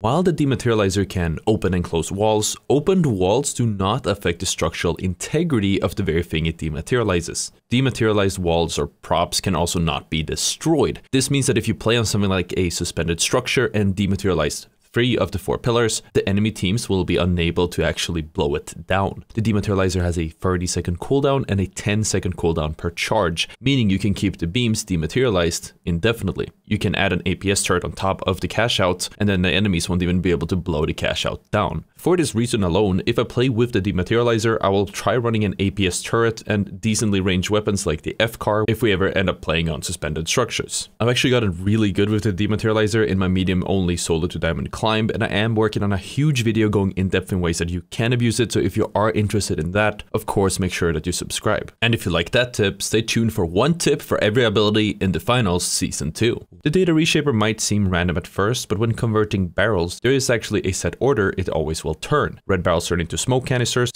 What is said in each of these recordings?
While the dematerializer can open and close walls, opened walls do not affect the structural integrity of the very thing it dematerializes. Dematerialized walls or props can also not be destroyed. This means that if you play on something like a suspended structure and dematerialized 3 of the 4 pillars, the enemy teams will be unable to actually blow it down. The dematerializer has a 30-second cooldown and a 10-second cooldown per charge, meaning you can keep the beams dematerialized indefinitely. You can add an APS turret on top of the cash out, and then the enemies won't even be able to blow the cash out down. For this reason alone, if I play with the dematerializer, I will try running an APS turret and decently ranged weapons like the F-car if we ever end up playing on suspended structures. I've actually gotten really good with the dematerializer in my medium-only solo to diamond climb, and I am working on a huge video going in-depth in ways that you can abuse it, so if you are interested in that, of course make sure that you subscribe. And if you like that tip, stay tuned for one tip for every ability in the finals Season 2. The data reshaper might seem random at first, but when converting barrels, there is actually a set order it always will turn. Red barrels turn into smoke canisters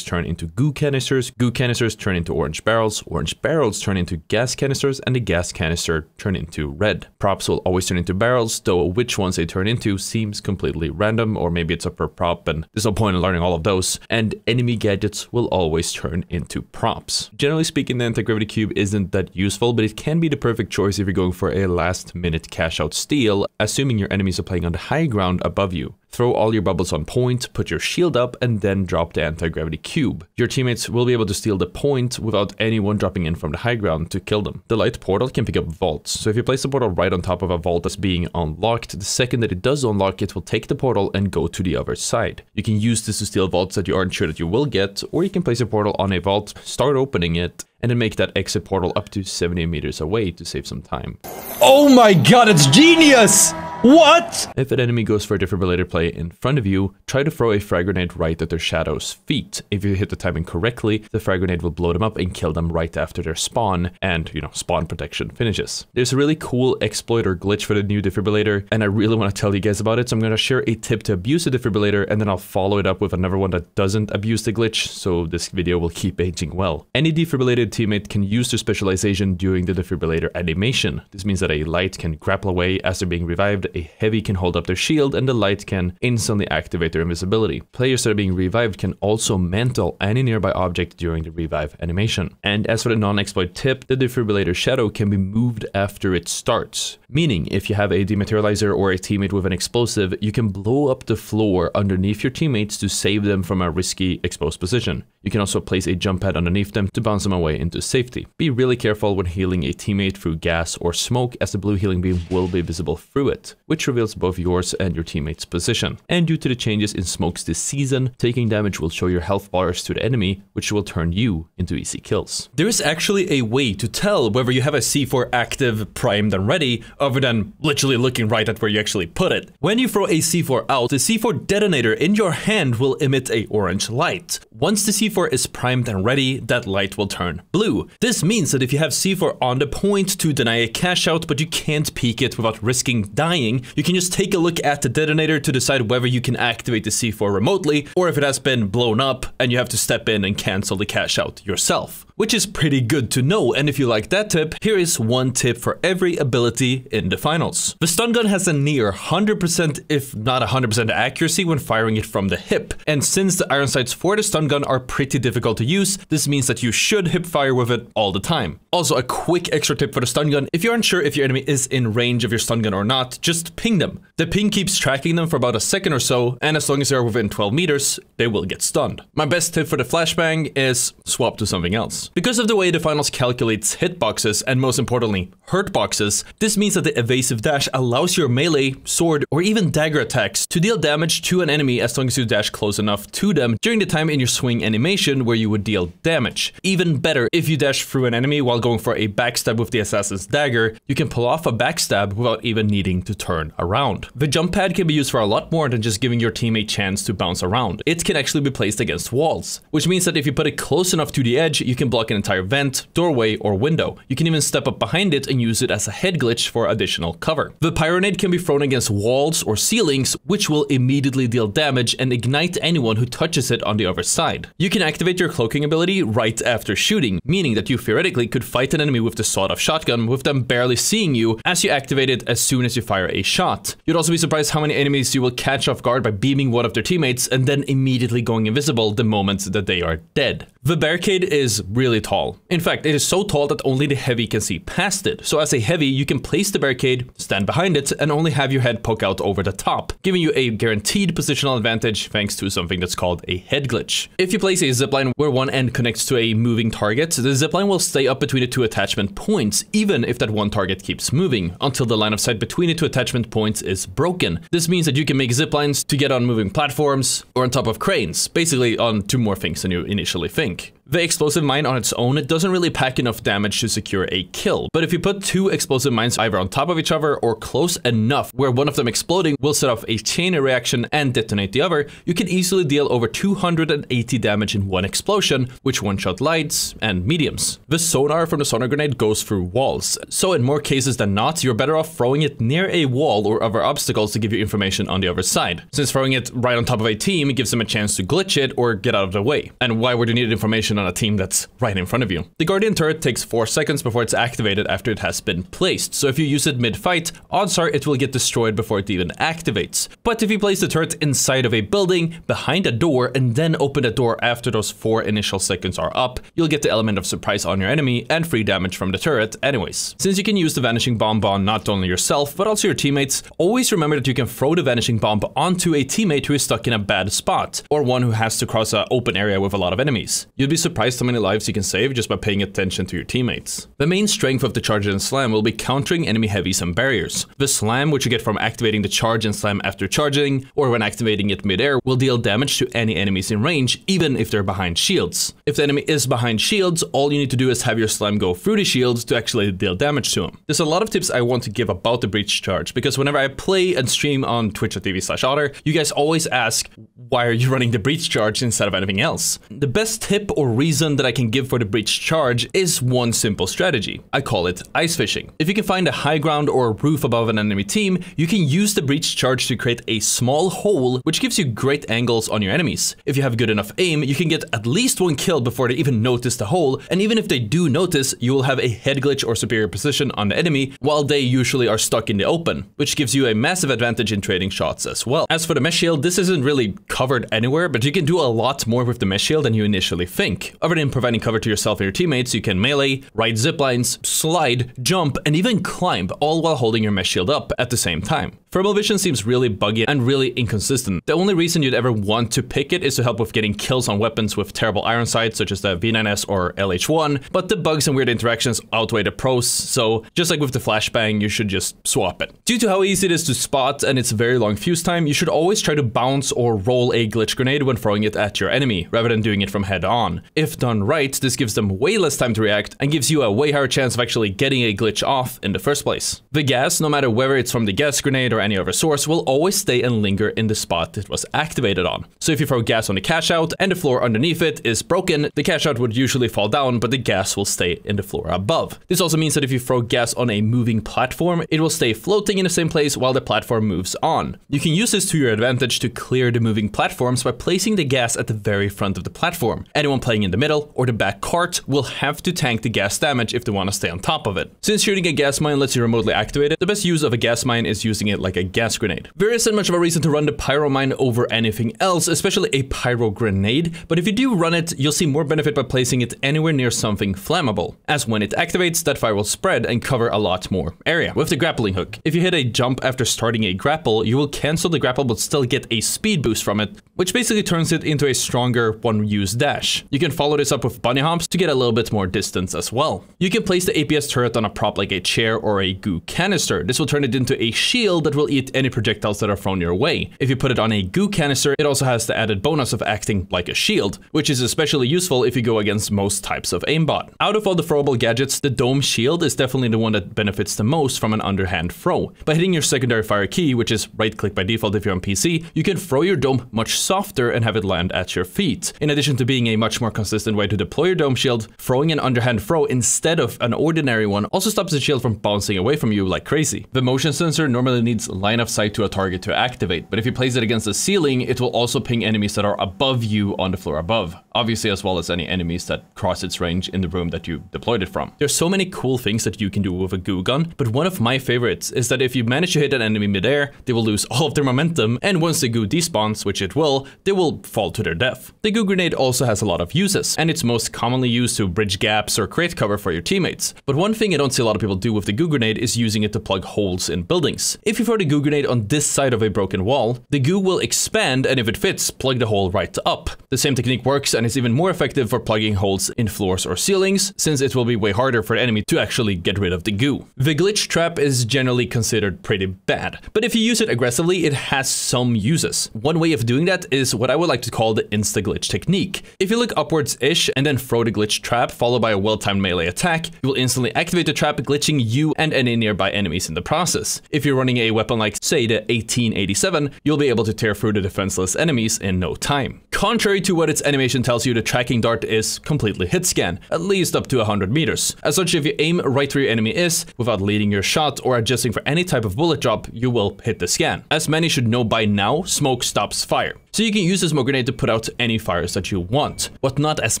turn into goo canisters turn into orange barrels turn into gas canisters, and the gas canister turn into red. Props will always turn into barrels, though which ones they turn into seems completely random, or maybe it's up per prop and there's no point in learning all of those. And enemy gadgets will always turn into props. Generally speaking, the anti-gravity cube isn't that useful, but it can be the perfect choice if you're going for a last-minute cash-out steal, assuming your enemies are playing on the high ground above you. Throw all your bubbles on point, put your shield up, and then drop the anti-gravity cube. Your teammates will be able to steal the point without anyone dropping in from the high ground to kill them. The light portal can pick up vaults, so if you place the portal right on top of a vault that's being unlocked, the second that it does unlock, it will take the portal and go to the other side. You can use this to steal vaults that you aren't sure that you will get, or you can place a portal on a vault, start opening it, and then make that exit portal up to 70 meters away to save some time. Oh my god, it's genius! What? If an enemy goes for a defibrillator play in front of you, try to throw a frag grenade right at their shadow's feet. If you hit the timing correctly, the frag grenade will blow them up and kill them right after their spawn, and, you know, spawn protection finishes. There's a really cool exploit or glitch for the new defibrillator, and I really want to tell you guys about it, so I'm going to share a tip to abuse the defibrillator, and then I'll follow it up with another one that doesn't abuse the glitch, so this video will keep aging well. Any defibrillated teammate can use their specialization during the defibrillator animation. This means that a light can grapple away as they're being revived, a heavy can hold up their shield, and the light can instantly activate their invisibility. Players that are being revived can also mantle any nearby object during the revive animation. And as for the non-exploit tip, the defibrillator shadow can be moved after it starts. Meaning, if you have a dematerializer or a teammate with an explosive, you can blow up the floor underneath your teammates to save them from a risky exposed position. You can also place a jump pad underneath them to bounce them away into safety. Be really careful when healing a teammate through gas or smoke, as the blue healing beam will be visible through it, which reveals both yours and your teammate's position. And due to the changes in smokes this season, taking damage will show your health bars to the enemy, which will turn you into easy kills. There is actually a way to tell whether you have a C4 active, primed, and ready, other than literally looking right at where you actually put it. When you throw a C4 out, the C4 detonator in your hand will emit an orange light. Once the C4 is primed and ready, that light will turn blue. This means that if you have C4 on the point to deny a cash out, but you can't peek it without risking dying, you can just take a look at the detonator to decide whether you can activate the C4 remotely, or if it has been blown up and you have to step in and cancel the cash out yourself. Which is pretty good to know, and if you like that tip, here is one tip for every ability in the finals. The stun gun has a near 100%, if not 100% accuracy when firing it from the hip, and since the iron sights for the stun gun are pretty difficult to use, this means that you should hip fire with it all the time. Also, a quick extra tip for the stun gun: if you aren't sure if your enemy is in range of your stun gun or not, just ping them. The ping keeps tracking them for about a second or so, and as long as they are within 12 meters, they will get stunned. My best tip for the flashbang is swap to something else. Because of the way the finals calculates hitboxes, and most importantly, hurt boxes, this means that the evasive dash allows your melee, sword, or even dagger attacks to deal damage to an enemy as long as you dash close enough to them during the time in your swing animation where you would deal damage. Even better, if you dash through an enemy while going for a backstab with the assassin's dagger, you can pull off a backstab without even needing to turn around. The jump pad can be used for a lot more than just giving your team a chance to bounce around. It can actually be placed against walls, which means that if you put it close enough to the edge, you can block block an entire vent, doorway, or window. You can even step up behind it and use it as a head glitch for additional cover. The pyro grenade can be thrown against walls or ceilings, which will immediately deal damage and ignite anyone who touches it on the other side. You can activate your cloaking ability right after shooting, meaning that you theoretically could fight an enemy with the sawed-off shotgun with them barely seeing you as you activate it as soon as you fire a shot. You'd also be surprised how many enemies you will catch off guard by beaming one of their teammates and then immediately going invisible the moment that they are dead. The barricade is really tall. In fact, it is so tall that only the heavy can see past it. So as a heavy, you can place the barricade, stand behind it, and only have your head poke out over the top, giving you a guaranteed positional advantage thanks to something that's called a head glitch. If you place a zipline where one end connects to a moving target, the zipline will stay up between the two attachment points, even if that one target keeps moving, until the line of sight between the two attachment points is broken. This means that you can make ziplines to get on moving platforms or on top of cranes, basically onto more things than you initially think. The explosive mine on its own doesn't really pack enough damage to secure a kill, but if you put two explosive mines either on top of each other or close enough where one of them exploding will set off a chain reaction and detonate the other, you can easily deal over 280 damage in one explosion, which one-shot lights and mediums. The sonar from the sonar grenade goes through walls, so in more cases than not, you're better off throwing it near a wall or other obstacles to give you information on the other side, since throwing it right on top of a team gives them a chance to glitch it or get out of the way. And why would you need information on a team that's right in front of you? The Guardian turret takes 4 seconds before it's activated after it has been placed, so if you use it mid-fight, odds are it will get destroyed before it even activates. But if you place the turret inside of a building, behind a door, and then open the door after those 4 initial seconds are up, you'll get the element of surprise on your enemy and free damage from the turret anyways. Since you can use the vanishing bomb on not only yourself, but also your teammates, always remember that you can throw the vanishing bomb onto a teammate who is stuck in a bad spot, or one who has to cross an open area with a lot of enemies. You'd be surprised how many lives you can save just by paying attention to your teammates. The main strength of the charge and slam will be countering enemy heavies and barriers. The slam, which you get from activating the charge and slam after charging, or when activating it mid-air, will deal damage to any enemies in range, even if they're behind shields. If the enemy is behind shields, all you need to do is have your slam go through the shields to actually deal damage to him. There's a lot of tips I want to give about the breach charge, because whenever I play and stream on twitch.tv/Ottr, you guys always ask, why are you running the breach charge instead of anything else? The best tip or reason that I can give for the breach charge is one simple strategy. I call it ice fishing. If you can find a high ground or roof above an enemy team, you can use the breach charge to create a small hole, which gives you great angles on your enemies. If you have good enough aim, you can get at least 1 kill before they even notice the hole, and even if they do notice, you will have a head glitch or superior position on the enemy, while they usually are stuck in the open, which gives you a massive advantage in trading shots as well. As for the mesh shield, this isn't really covered anywhere, but you can do a lot more with the mesh shield than you initially think. Other than providing cover to yourself and your teammates, you can melee, ride ziplines, slide, jump, and even climb, all while holding your mesh shield up at the same time. Thermal vision seems really buggy and really inconsistent. The only reason you'd ever want to pick it is to help with getting kills on weapons with terrible iron sights, such as the V9S or LH1, but the bugs and weird interactions outweigh the pros, so just like with the flashbang, you should just swap it. Due to how easy it is to spot and its very long fuse time, you should always try to bounce or roll a glitch grenade when throwing it at your enemy, rather than doing it from head on. If done right, this gives them way less time to react and gives you a way higher chance of actually getting a glitch off in the first place. The gas, no matter whether it's from the gas grenade or any other source, will always stay and linger in the spot it was activated on. So if you throw gas on the cash out and the floor underneath it is broken, the cash out would usually fall down, but the gas will stay in the floor above. This also means that if you throw gas on a moving platform, it will stay floating in the same place while the platform moves on. You can use this to your advantage to clear the moving platforms by placing the gas at the very front of the platform. Anyone playing in the middle or the back cart will have to tank the gas damage if they want to stay on top of it. Since shooting a gas mine lets you remotely activate it, the best use of a gas mine is using it like a gas grenade. There isn't much of a reason to run the pyro mine over anything else, especially a pyro grenade, but if you do run it, you'll see more benefit by placing it anywhere near something flammable, as when it activates, that fire will spread and cover a lot more area. With the grappling hook, if you hit a jump after starting a grapple, you will cancel the grapple but still get a speed boost from it, which basically turns it into a stronger one-use dash. You can follow this up with bunny hops to get a little bit more distance as well. You can place the APS turret on a prop like a chair or a goo canister. This will turn it into a shield that will eat any projectiles that are thrown your way. If you put it on a goo canister, it also has the added bonus of acting like a shield, which is especially useful if you go against most types of aimbot. Out of all the throwable gadgets, the dome shield is definitely the one that benefits the most from an underhand throw. By hitting your secondary fire key, which is right click by default if you're on PC, you can throw your dome much softer and have it land at your feet. In addition to being a much more consistent way to deploy your dome shield, throwing an underhand throw instead of an ordinary one also stops the shield from bouncing away from you like crazy. The motion sensor normally needs line of sight to a target to activate, but if you place it against the ceiling, it will also ping enemies that are above you on the floor above, obviously, as well as any enemies that cross its range in the room that you deployed it from. There's so many cool things that you can do with a goo gun, but one of my favorites is that if you manage to hit an enemy midair, they will lose all of their momentum, and once the goo despawns, which it will, they will fall to their death. The goo grenade also has a lot of uses, and it's most commonly used to bridge gaps or create cover for your teammates. But one thing I don't see a lot of people do with the goo grenade is using it to plug holes in buildings. If you throw the goo grenade on this side of a broken wall, the goo will expand, and if it fits, plug the hole right up. The same technique works, and it's even more effective for plugging holes in floors or ceilings, since it will be way harder for the enemy to actually get rid of the goo. The glitch trap is generally considered pretty bad, but if you use it aggressively, it has some uses. One way of doing that is what I would like to call the insta-glitch technique. If you look upwards-ish and then throw the glitch trap followed by a well-timed melee attack, you will instantly activate the trap, glitching you and any nearby enemies in the process. If you're running a weapon like, say, the 1887, you'll be able to tear through the defenseless enemies in no time. Contrary to what its animation tells you, the tracking dart is completely hit scan, at least up to 100 meters. As such, if you aim right where your enemy is, without leading your shot or adjusting for any type of bullet drop, you will hit the scan. As many should know by now, smoke stops fire. So you can use the smoke grenade to put out any fires that you want. What not as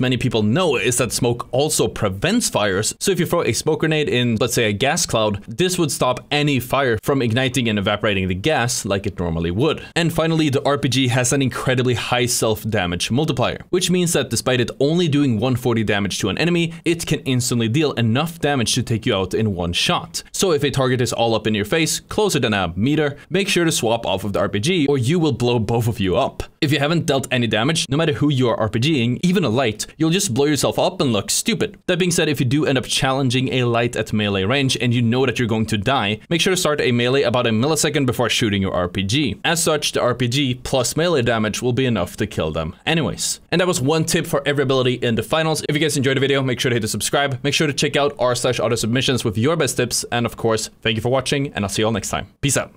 many people know is that smoke also prevents fires, so if you throw a smoke grenade in, let's say, a gas cloud, this would stop any fire from igniting and evaporating the gas like it normally would. And finally, the RPG has an incredibly high self-damage multiplier, which means that despite it only doing 140 damage to an enemy, it can instantly deal enough damage to take you out in one shot. So if a target is all up in your face, closer than a meter, make sure to swap off of the RPG or you will blow both of you up. If you haven't dealt any damage, no matter who you are RPGing, even a light, you'll just blow yourself up and look stupid. That being said, if you do end up challenging a light at melee range and you know that you're going to die, make sure to start a melee about a millisecond before shooting your RPG. As such, the RPG plus melee damage will be enough to kill them anyways. And that was one tip for every ability in the finals. If you guys enjoyed the video, make sure to hit the subscribe, make sure to check out r/auto submissions with your best tips, and of course, thank you for watching, and I'll see you all next time. Peace out.